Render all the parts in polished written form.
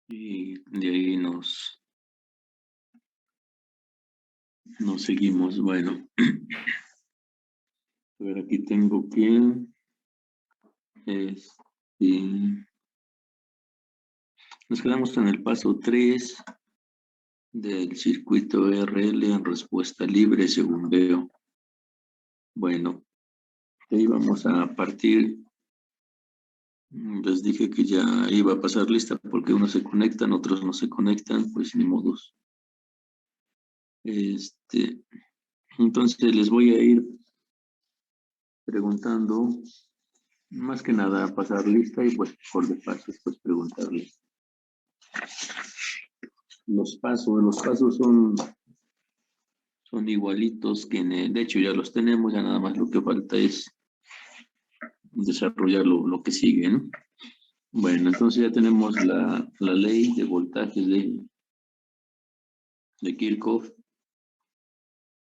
Y de ahí nos seguimos. Bueno, a ver, aquí tengo que este, nos quedamos en el paso 3 del circuito RL en respuesta libre, según veo. Bueno, ahí vamos a partir. Les dije que ya iba a pasar lista porque unos se conectan, otros no se conectan, pues ni modos. Entonces les voy a ir preguntando, más que nada pasar lista y pues por de paso pues preguntarles. Los pasos son igualitos que de hecho ya los tenemos, ya nada más lo que falta es desarrollar lo que sigue, ¿no? Bueno, entonces ya tenemos la ley de voltajes de Kirchhoff.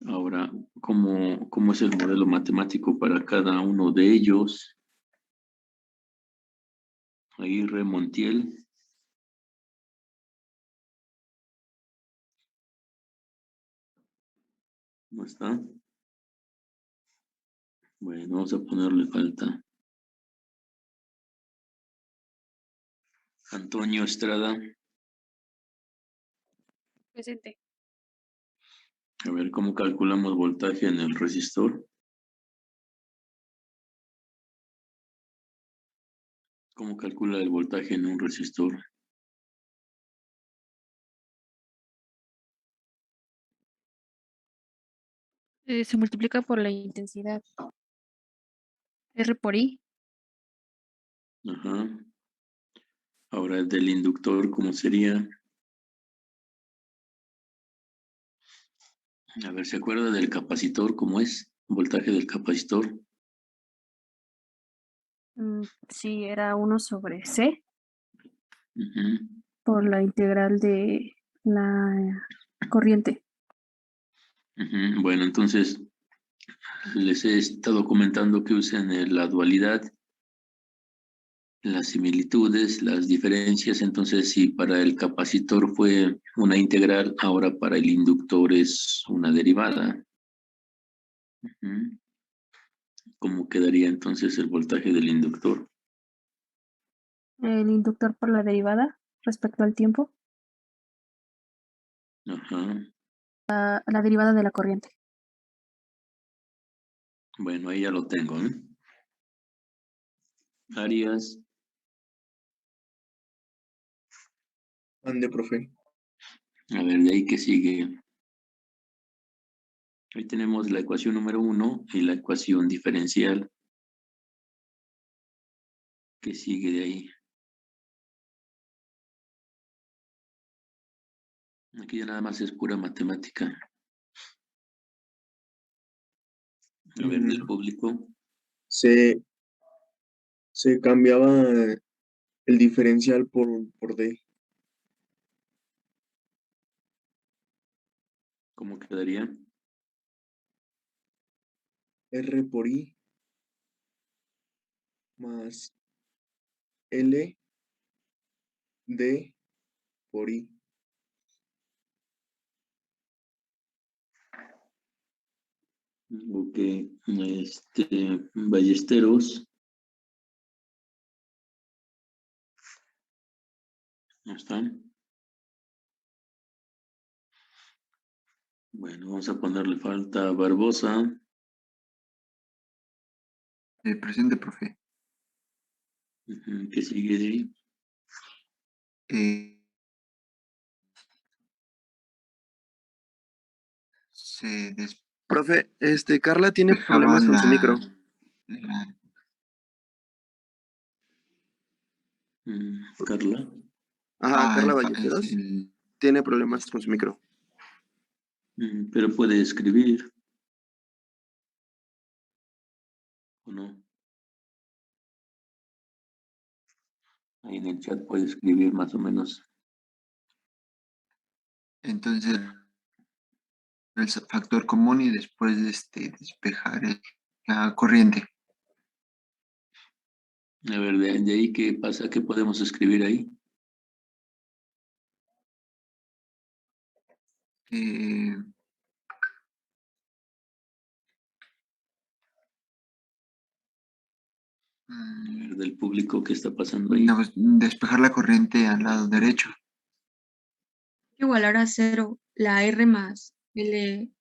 Ahora, ¿cómo es el modelo matemático para cada uno de ellos? Aguirre, Montiel. ¿No está? Bueno, vamos a ponerle falta. Antonio Estrada. Presente. A ver, ¿cómo calculamos voltaje en el resistor? ¿Cómo calcula el voltaje en un resistor? Se multiplica por la intensidad. R por I. Ajá. Ahora el del inductor, ¿cómo sería? A ver, ¿se acuerda del capacitor? ¿Cómo es? Voltaje del capacitor. Sí, era 1 sobre C Ujú. por la integral de la corriente. Ujú. Bueno, entonces les he estado comentando que usen la dualidad, las similitudes, las diferencias. Entonces, si para el capacitor fue una integral, ahora para el inductor es una derivada. Ujú. ¿Cómo quedaría entonces el voltaje del inductor? El inductor por la derivada respecto al tiempo. Ajá. La derivada de la corriente. Bueno, ahí ya lo tengo, ¿eh? Arias. Ande, profe. A ver, de ahí que sigue. Ahí tenemos la ecuación número 1 y la ecuación diferencial que sigue de ahí. Aquí ya nada más es pura matemática. A ver, del público. Se cambiaba el diferencial por D. ¿Cómo quedaría? R por I más L D por I. Ok, Ballesteros. ¿No están? Bueno, vamos a ponerle falta a Barbosa. Presente, profe. ¿Qué sigue de ahí? Profe, Carla tiene problemas con su micro. Carla. Ajá, Carla Ballesteros tiene problemas con su micro. Pero puede escribir. ¿O no? Ahí en el chat puede escribir más o menos. Entonces, el factor común y después despejar la corriente. A ver, de ahí qué pasa, qué podemos escribir ahí. Eh, A ver, del público, ¿qué está pasando ahí? no, pues, despejar la corriente al lado derecho. Igualar a cero la R más L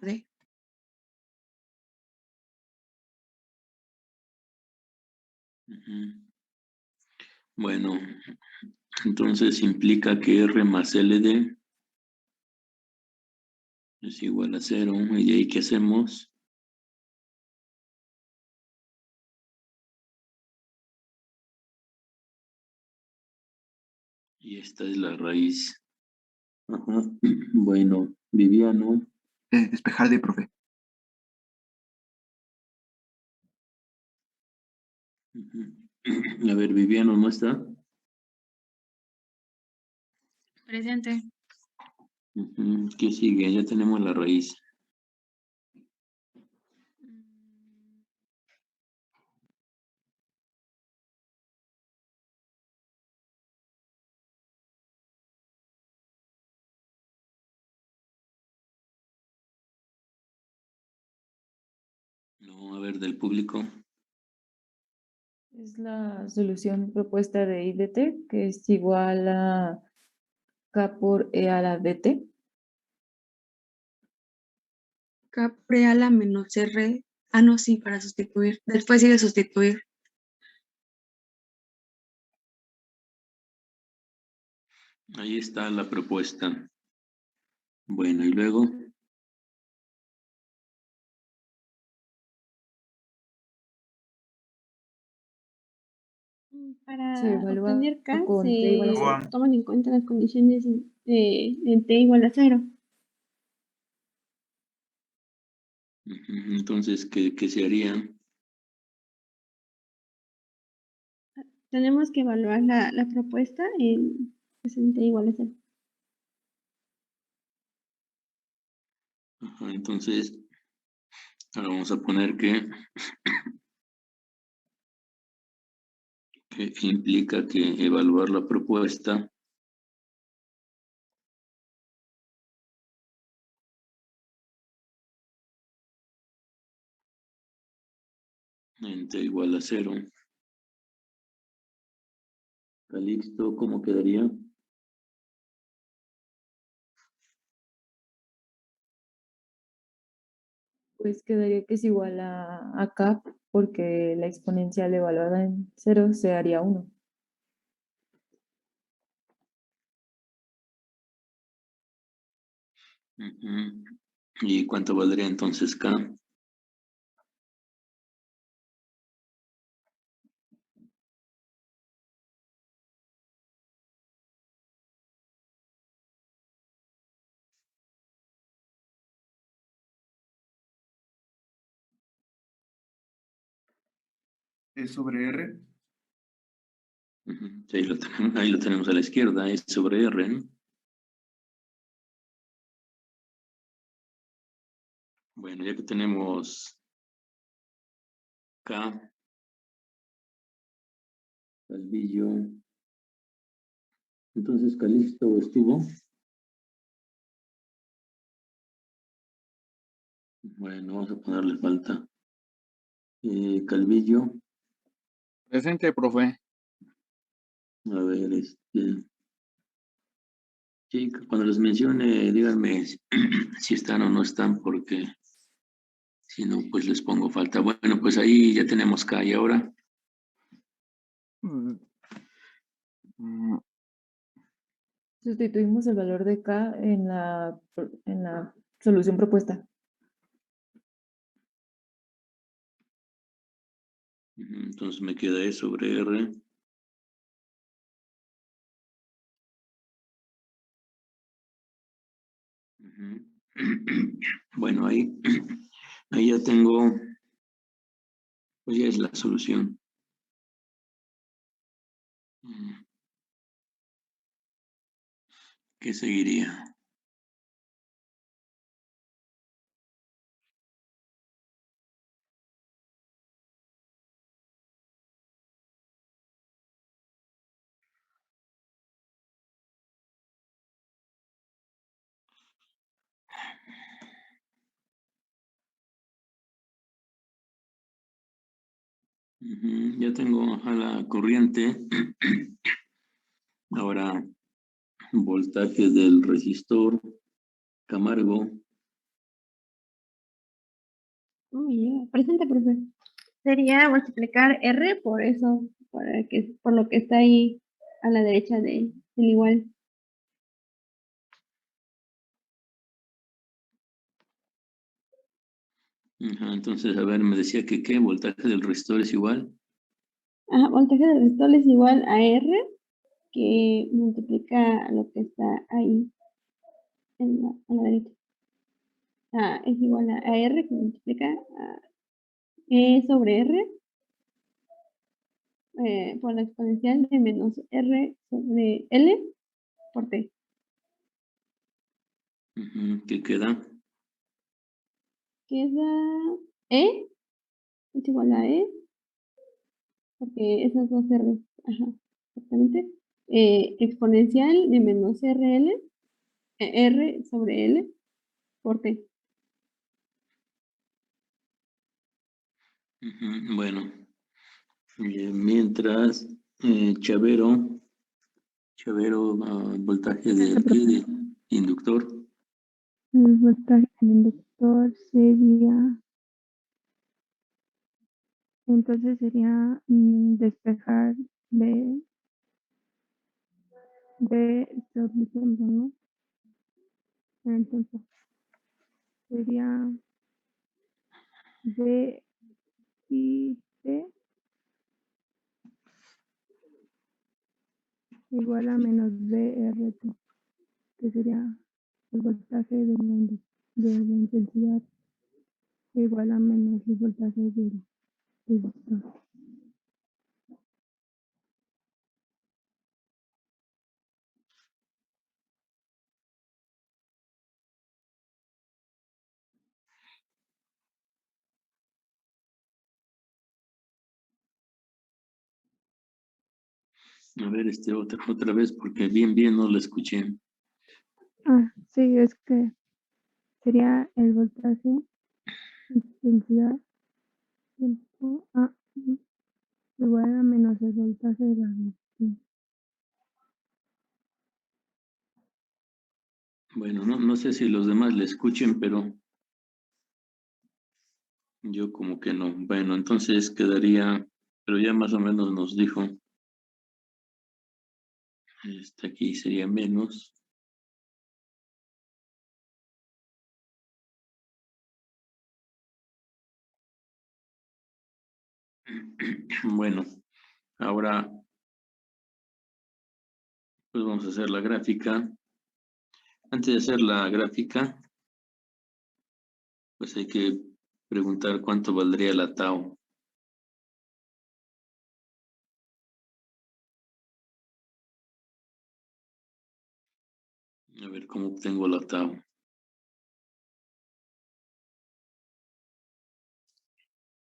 D. Ujú. Bueno, entonces implica que R más LD es igual a cero. ¿Y de ahí qué hacemos? Y esta es la raíz. Ajá. Bueno, Viviano. Despejar de profe. Ujú. A ver, Viviano, ¿no está? Presente. Ujú. ¿Qué sigue? Ya tenemos la raíz. No, a ver, del público. Es la solución propuesta de I de t, que es igual a K por E a la dt. K pre a la menos R. Ah, no, sí, para sustituir. Después sigue sustituir. Ahí está la propuesta. Bueno, y luego. Para Se evalúa obtener K con t igual a se cero. toman en cuenta las condiciones de T igual a cero. Ujú. Entonces, ¿qué se haría? Tenemos que evaluar la propuesta en T igual a cero. Ajá, entonces, ahora vamos a poner que implica que evaluar la propuesta en t igual a cero. Calixto, ¿cómo quedaría? Pues quedaría que es igual a K, porque la exponencial evaluada en cero se haría 1. Ujú. ¿Y cuánto valdría entonces k? Es sobre R. Ujú. Sí, ahí lo tenemos a la izquierda, es sobre R, ¿no? Bueno, ya que tenemos k, Calvillo, entonces Calixto estuvo. Bueno, vamos a ponerle falta. Calvillo, Presente, profe. a ver, sí, cuando los mencione, díganme si están o no están, porque si no, pues les pongo falta. Bueno, pues ahí ya tenemos K y ahora. Mm, mm, Sustituimos el valor de K en la solución propuesta. Entonces me queda E sobre R. Ujú. Bueno, ahí ya tengo, pues ya es la solución. ¿Qué seguiría? Ya tengo a la corriente. Ahora, voltaje del resistor Camargo. Presente, profe. Sería multiplicar R por eso, por lo que está ahí a la derecha del igual. Ajá, entonces, a ver, me decía que ¿qué? Voltaje del resistor es igual. Ajá, voltaje del resistor es igual a R, que multiplica lo que está ahí a la derecha. Es igual a R, que multiplica a E sobre R por la exponencial de menos R sobre L por T. ¿Qué queda? Queda E, es igual a E, porque esas dos R, ajá, exactamente. Exponencial de menos RL, R sobre L por T. Bueno, mientras Chavero, voltaje del ¿qué? De inductor. El voltaje del inductor sería, entonces sería despejar de sobre el tiempo, ¿no? Entonces sería D y T igual a menos DRT, que sería el voltaje de la intensidad igual a menos el voltaje del resistor. A ver, otra vez, porque bien no lo escuché. Sí, es que sería el voltaje, intensidad, tiempo, igual a menos el voltaje de la resistencia. Bueno, no sé si los demás le escuchen, pero yo como que no. Bueno, entonces quedaría, pero ya más o menos nos dijo. Aquí sería menos. Bueno, ahora pues vamos a hacer la gráfica. Antes de hacer la gráfica, pues hay que preguntar cuánto valdría la tau. A ver cómo obtengo la tau.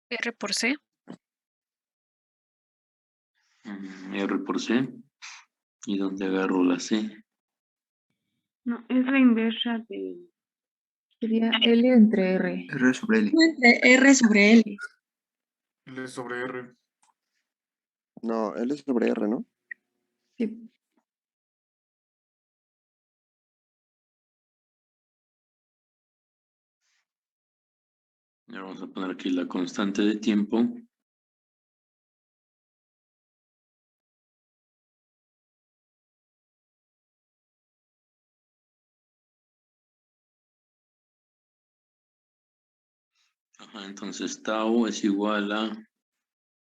R por C. R por C. ¿Y dónde agarro la C? No, es la inversa de Sería L entre R. R sobre L. R sobre L. L sobre R. No, L sobre R, ¿no? Sí. Ahora vamos a poner aquí la constante de tiempo. Ajá, entonces tau es igual a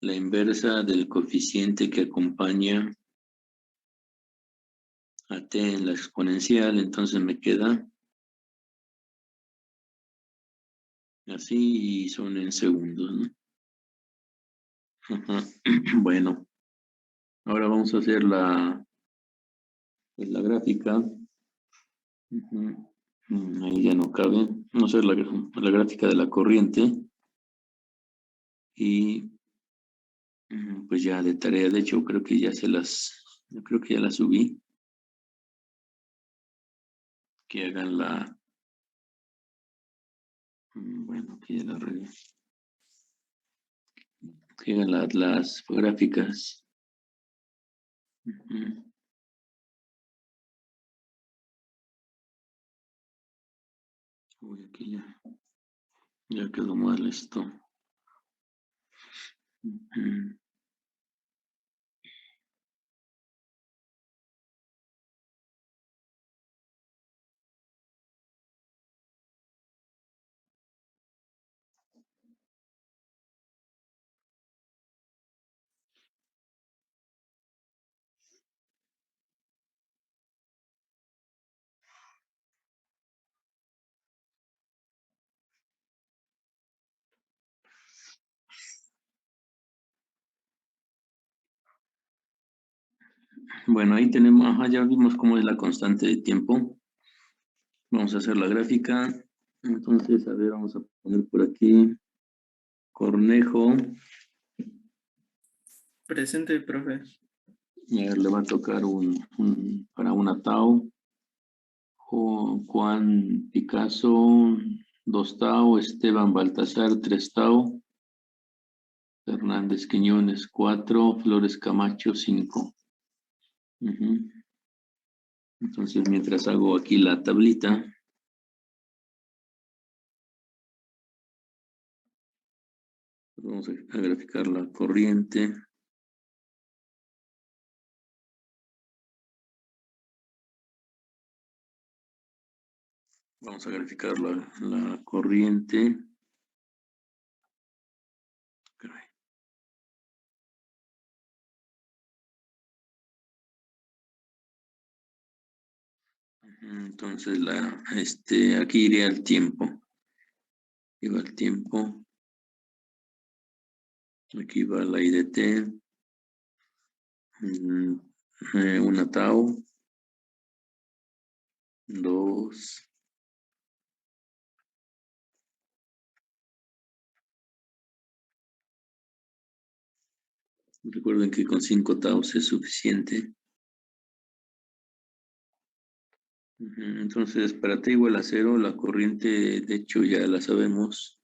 la inversa del coeficiente que acompaña a t en la exponencial, entonces me queda así y son en segundos, ¿no? Ajá. Bueno, ahora vamos a hacer pues, la gráfica. Ahí ya no cabe. Vamos a hacer la gráfica de la corriente. Y pues ya de tarea, de hecho, creo que yo creo que ya las subí. Que hagan bueno, aquí ya la regué. Llegan las gráficas. Ujú. Uy, aquí ya quedó mal esto. Ujú. Bueno, ahí tenemos, ajá, ya vimos cómo es la constante de tiempo. Vamos a hacer la gráfica. Entonces, a ver, vamos a poner por aquí Cornejo. Presente, profe. Y a ver, le va a tocar para una Tau. Juan Picasso, 2 Tau. Esteban Baltasar, 3 Tau. Fernández Quiñones, 4. Flores Camacho, 5. Entonces, mientras hago aquí la tablita, vamos a graficar la corriente. Vamos a graficar la corriente. Entonces, aquí iría el tiempo. Aquí va el tiempo. Aquí va la IDT. Una Tau. 2. Recuerden que con 5 Taus es suficiente. Entonces, para T igual a 0, la corriente, de hecho, ya la sabemos.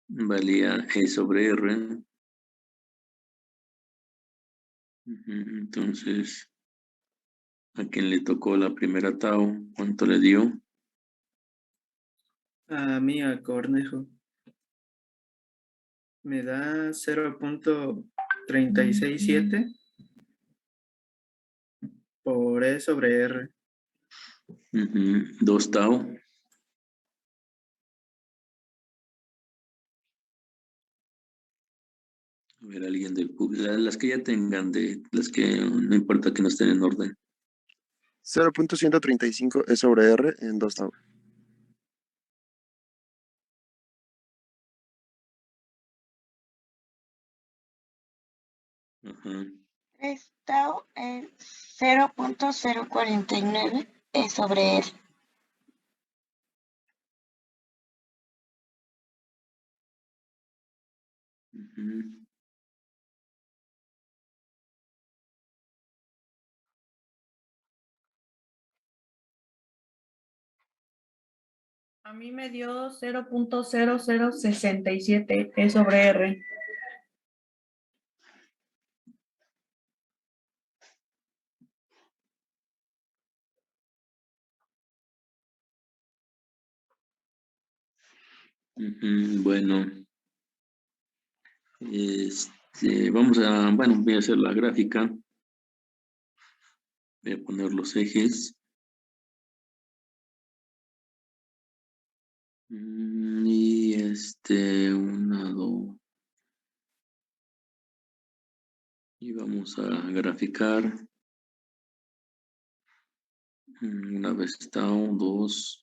Valía E sobre R. Entonces, a quien le tocó la primera Tau, ¿cuánto le dio? A mí, a Cornejo. Me da 0.367 por E sobre R. 2 Tau. A ver, alguien del público. Las que ya tengan, las que no importa que no estén en orden. 0.135 E sobre R en 2 Tau. Tau en 0.049 E sobre R. A mí me dio 0.0067 E sobre R. Bueno, bueno, voy a hacer la gráfica. Voy a poner los ejes. Y 1, 2. Y vamos a graficar. Una vez Tau, 2.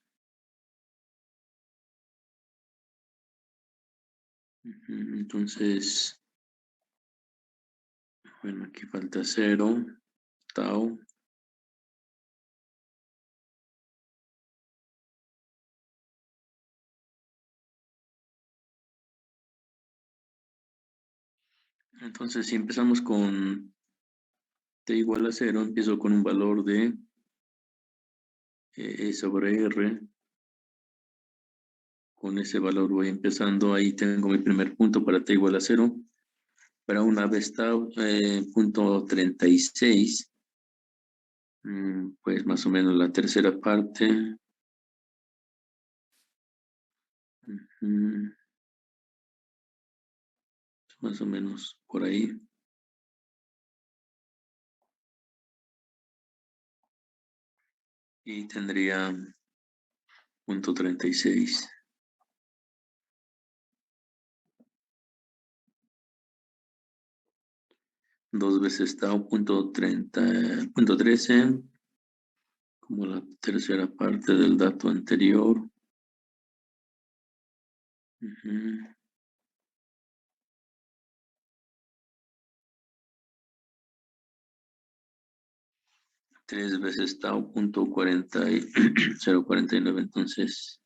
Entonces, bueno, aquí falta 0, Tau. Entonces, si empezamos con T igual a 0, empiezo con un valor de E sobre R. Con ese valor voy empezando. Ahí tengo mi primer punto para t igual a 0. Para una vez tau, punto 36. Pues más o menos la tercera parte. Más o menos por ahí. Y tendría punto 36. Dos veces tau, punto 13, como la tercera parte del dato anterior. Tres veces tau, punto 0.49, entonces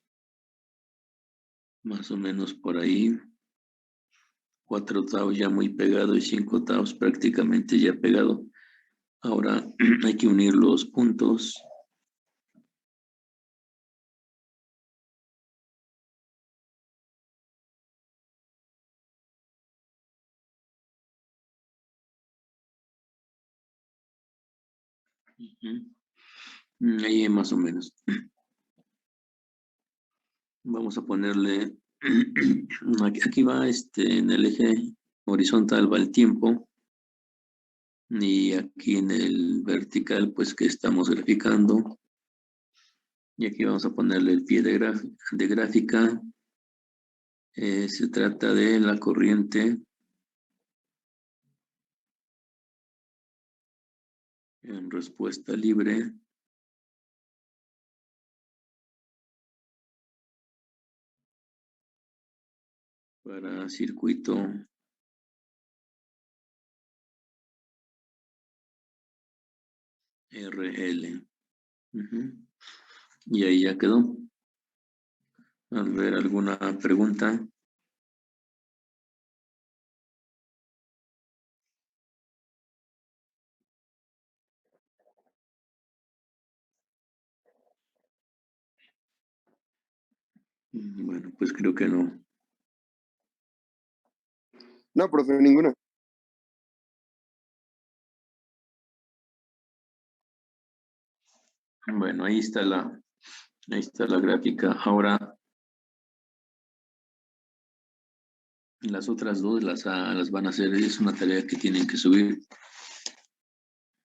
más o menos por ahí. 4 tau ya muy pegado y 5 taus prácticamente ya pegado. Ahora hay que unir los puntos. Ahí más o menos. Vamos a ponerle, aquí va en el eje horizontal va el tiempo. Y aquí en el vertical, pues que estamos graficando. Y aquí vamos a ponerle el pie de gráfica. Se trata de la corriente en respuesta libre. Para circuito RL. Y ahí ya quedó. A ver, ¿alguna pregunta? Bueno, pues creo que no. No, profe, ninguna. Bueno, ahí está la gráfica. Ahora, las otras dos las van a hacer, es una tarea que tienen que subir.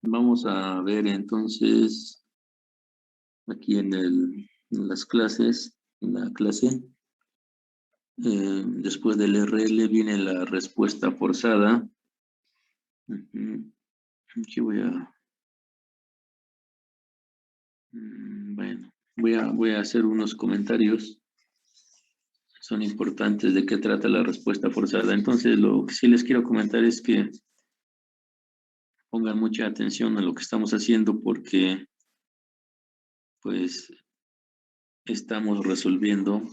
Vamos a ver entonces aquí en las clases, en la clase. Después del RL viene la respuesta forzada. Aquí bueno, voy a hacer unos comentarios. Son importantes de qué trata la respuesta forzada. Entonces, lo que sí les quiero comentar es que pongan mucha atención a lo que estamos haciendo porque, pues, estamos resolviendo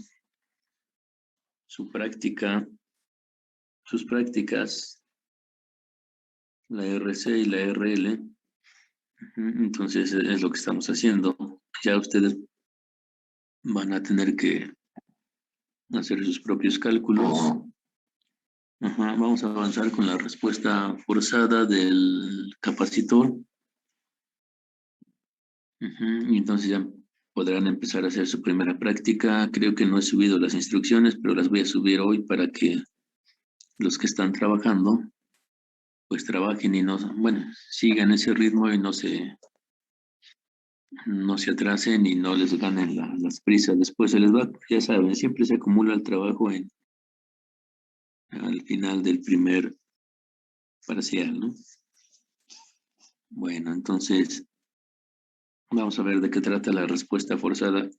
sus prácticas, la RC y la RL. Entonces, es lo que estamos haciendo. Ya ustedes van a tener que hacer sus propios cálculos. Vamos a avanzar con la respuesta forzada del capacitor. Y entonces ya podrán empezar a hacer su primera práctica. Creo que no he subido las instrucciones, pero las voy a subir hoy para que los que están trabajando, pues trabajen y sigan ese ritmo y no se atrasen y no les ganen las prisas. Después se les va, ya saben, siempre se acumula el trabajo al final del primer parcial, ¿no? Bueno, entonces vamos a ver de qué trata la respuesta forzada.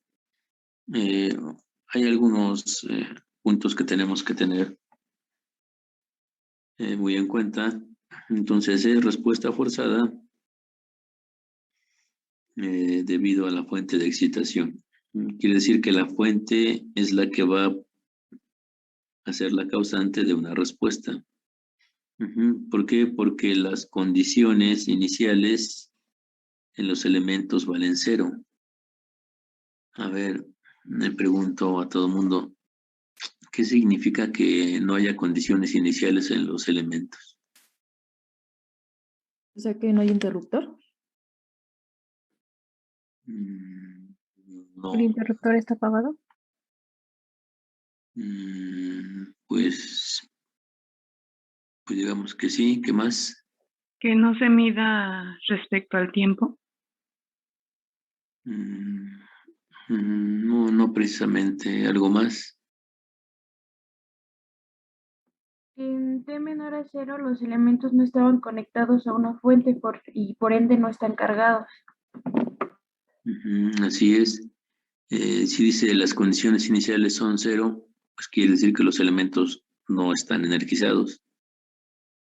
Hay algunos puntos que tenemos que tener muy en cuenta. Entonces, es respuesta forzada debido a la fuente de excitación. Quiere decir que la fuente es la que va a ser la causante de una respuesta. ¿Por qué? Porque las condiciones iniciales en los elementos valen 0. A ver, me pregunto a todo el mundo, ¿Qué significa que no haya condiciones iniciales en los elementos? O sea que no hay interruptor. No. ¿El interruptor está apagado? Pues digamos que sí. ¿Qué más? Que no se mida respecto al tiempo. No precisamente. ¿Algo más? En T menor a 0 los elementos no estaban conectados a una fuente y por ende no están cargados. Así es. Si dice las condiciones iniciales son 0, pues quiere decir que los elementos no están energizados.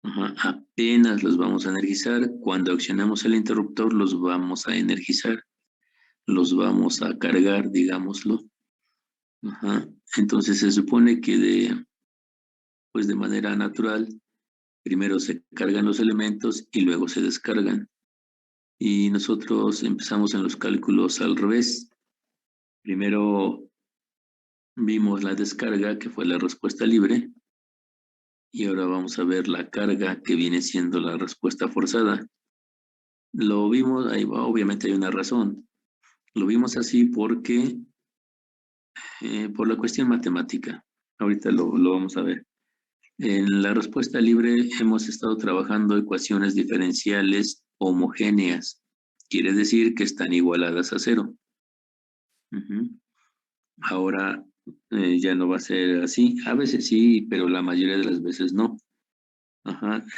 Apenas los vamos a energizar. Cuando accionamos el interruptor, los vamos a energizar. Los vamos a cargar, digámoslo. Entonces se supone que de manera natural, primero se cargan los elementos y luego se descargan. Y nosotros empezamos en los cálculos al revés. Primero vimos la descarga, que fue la respuesta libre, y ahora vamos a ver la carga, que viene siendo la respuesta forzada. Lo vimos, ahí va, obviamente hay una razón. Lo vimos así porque, por la cuestión matemática. Ahorita lo vamos a ver. En la respuesta libre hemos estado trabajando ecuaciones diferenciales homogéneas. Quiere decir que están igualadas a 0. Ahora ya no va a ser así. A veces sí, pero la mayoría de las veces no.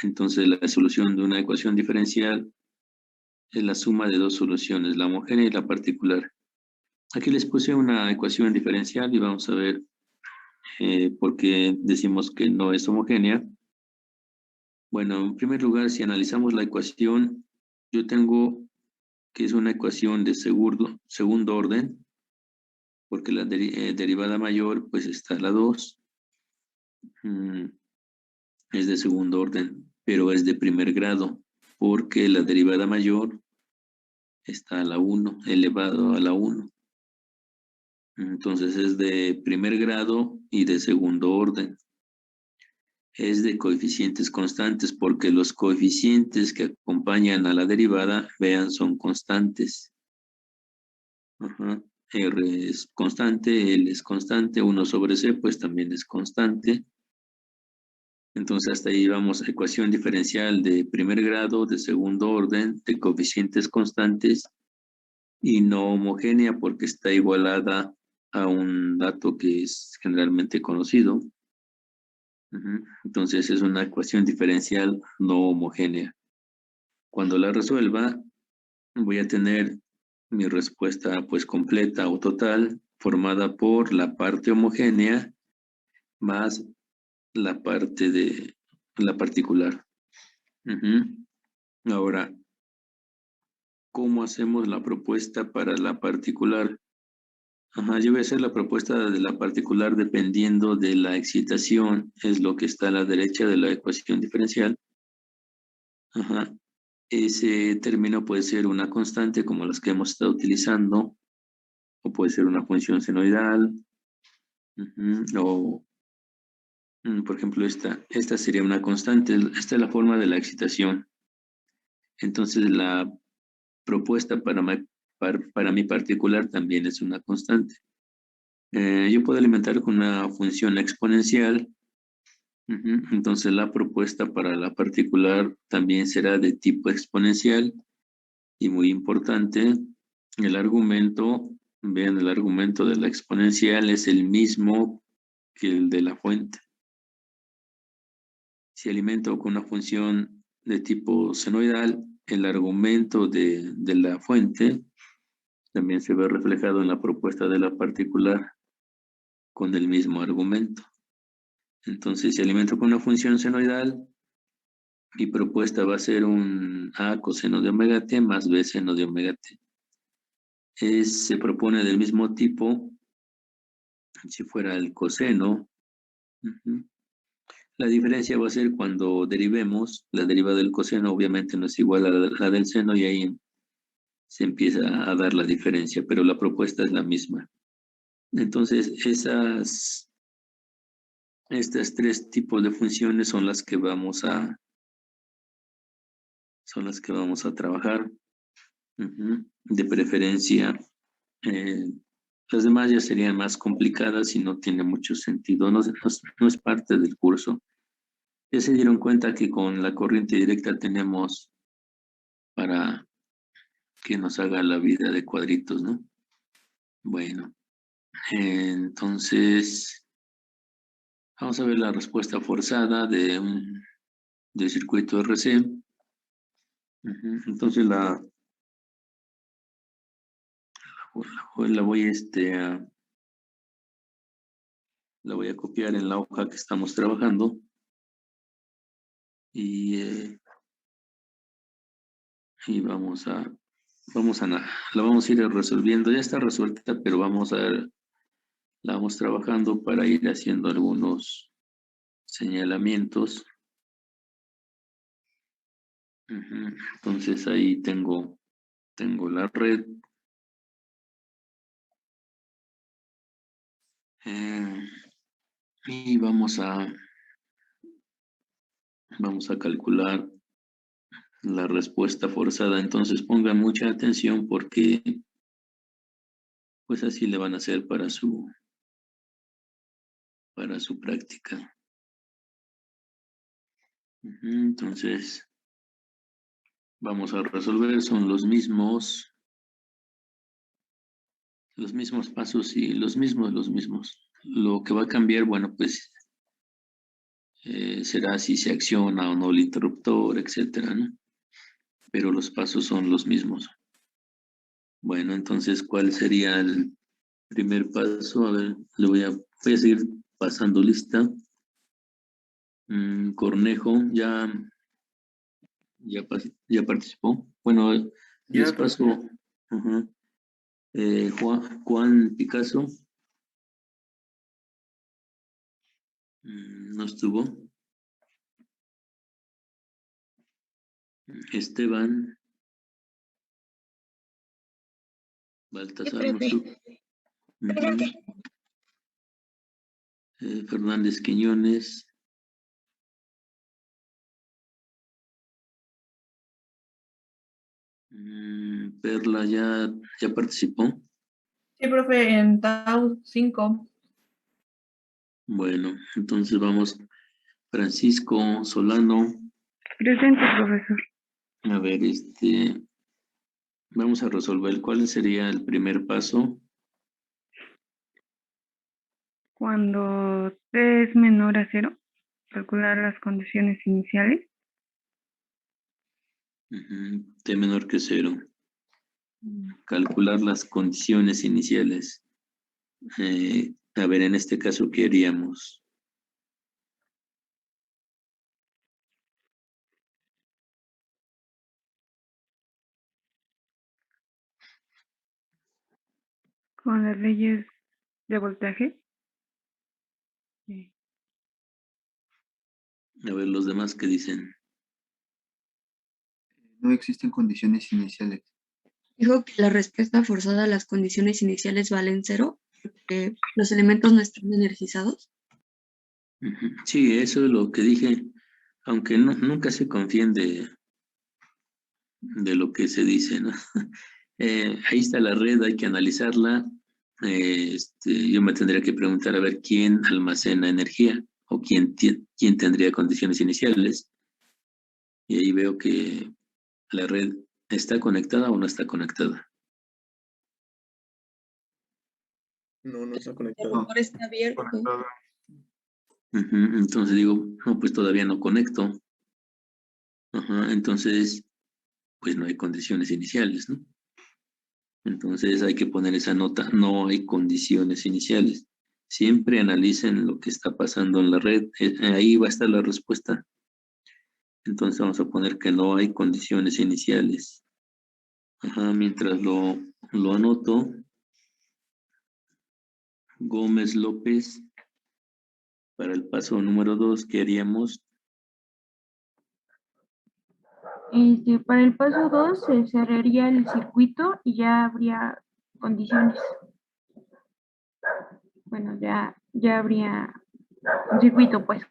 Entonces la solución de una ecuación diferencial es la suma de dos soluciones, la homogénea y la particular. Aquí les puse una ecuación diferencial y vamos a ver por qué decimos que no es homogénea. Bueno, en primer lugar, si analizamos la ecuación, yo tengo que es una ecuación de segundo orden, porque la derivada mayor, pues está la 2. Es de segundo orden, pero es de primer grado, porque la derivada mayor está a la 1, elevado a la 1. Entonces es de primer grado y de segundo orden. Es de coeficientes constantes, porque los coeficientes que acompañan a la derivada, vean, son constantes. R es constante, L es constante, 1 sobre C, pues también es constante. Entonces hasta ahí vamos a ecuación diferencial de primer grado, de segundo orden, de coeficientes constantes y no homogénea porque está igualada a un dato que es generalmente conocido. Entonces es una ecuación diferencial no homogénea. Cuando la resuelva, voy a tener mi respuesta pues completa o total, formada por la parte homogénea más la parte de la particular. Ahora, ¿cómo hacemos la propuesta para la particular? Yo voy a hacer la propuesta de la particular dependiendo de la excitación, es lo que está a la derecha de la ecuación diferencial. Ese término puede ser una constante como las que hemos estado utilizando, o puede ser una función senoidal, o por ejemplo esta sería una constante. Esta es la forma de la excitación. Entonces la propuesta para mi particular también es una constante. Yo puedo alimentar con una función exponencial. Entonces la propuesta para la particular también será de tipo exponencial. Y muy importante, el argumento, vean, el argumento de la exponencial es el mismo que el de la fuente. Si alimento con una función de tipo senoidal, el argumento de la fuente también se ve reflejado en la propuesta de la particular con el mismo argumento. Entonces, si alimento con una función senoidal, mi propuesta va a ser un A coseno de omega t más B seno de omega t. Se propone del mismo tipo, si fuera el coseno. La diferencia va a ser cuando derivemos, la derivada del coseno obviamente no es igual a la del seno y ahí se empieza a dar la diferencia, pero la propuesta es la misma. Entonces, Estas tres tipos de funciones son las que vamos a trabajar. De preferencia, las demás ya serían más complicadas y no tiene mucho sentido, no es parte del curso. Ya se dieron cuenta que con la corriente directa tenemos para que nos haga la vida de cuadritos, ¿no? Bueno, entonces vamos a ver la respuesta forzada de circuito RC. Entonces la voy a copiar en la hoja que estamos trabajando y la vamos a ir resolviendo. Ya está resuelta, pero la vamos trabajando para ir haciendo algunos señalamientos. Entonces ahí tengo la red. Y vamos a calcular la respuesta forzada. Entonces pongan mucha atención porque pues así le van a hacer para su práctica. Entonces vamos a resolver, son los mismos pasos y los mismos. Lo que va a cambiar, bueno, pues será si se acciona o no el interruptor, etcétera, ¿no? Pero los pasos son los mismos. Bueno, entonces, ¿cuál sería el primer paso? A ver, voy a seguir pasando lista. Cornejo, ya participó. Bueno, Ya, les paso. Juan Picasso. No estuvo. Esteban. Baltasar no estuvo. Fernández Quiñones. Perla ya participó. Sí, profe, en TAU 5. Bueno, entonces vamos. Francisco Solano. Presente, profesor. A ver, vamos a resolver cuál sería el primer paso. Cuando T es menor a 0, calcular las condiciones iniciales. T menor que 0. Calcular las condiciones iniciales. A ver, en este caso, ¿qué haríamos? Con las leyes de voltaje. A ver, los demás, ¿qué dicen? No existen condiciones iniciales. Dijo que la respuesta forzada a las condiciones iniciales valen 0, porque los elementos no están energizados. Sí, eso es lo que dije, aunque nunca se confíen de lo que se dice, ¿no? Ahí está la red, hay que analizarla. Yo me tendría que preguntar a ver quién almacena energía o quién tendría condiciones iniciales. Y ahí veo que la red está conectada o no está conectada. No está conectado. Ahora está abierto. Entonces digo, no, pues todavía no conecto. Entonces, pues no hay condiciones iniciales, ¿no? Entonces hay que poner esa nota, no hay condiciones iniciales. Siempre analicen lo que está pasando en la red, ahí va a estar la respuesta. Entonces vamos a poner que no hay condiciones iniciales. Mientras lo anoto, Gómez López, para el paso número 2, ¿qué haríamos? Para el paso 2 se cerraría el circuito y ya habría condiciones. Bueno, ya habría Un circuito, pues.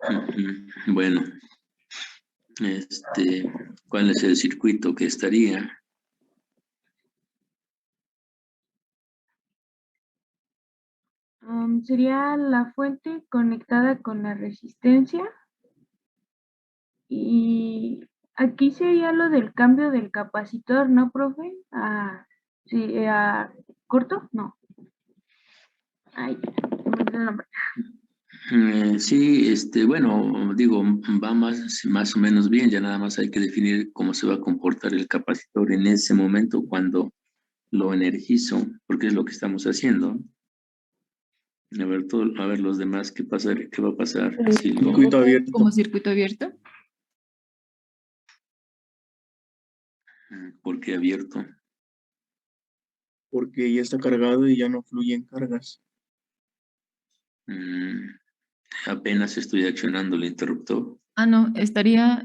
Ujú. Bueno, ¿cuál es el circuito que estaría? Sería la fuente conectada con la resistencia. Y aquí sería lo del cambio del capacitor, ¿no, profe? Sí, corto, no. Ay, se me olvidó el nombre. Sí, bueno, digo, va más o menos bien, ya nada más hay que definir cómo se va a comportar el capacitor en ese momento cuando lo energizo, porque es lo que estamos haciendo. A ver los demás, ¿qué va a pasar? Si lo, Circuito abierto. Como circuito abierto. ¿por qué abierto? Porque ya está cargado y ya no fluyen cargas. Apenas estoy accionando el interruptor. Ah, no, estaría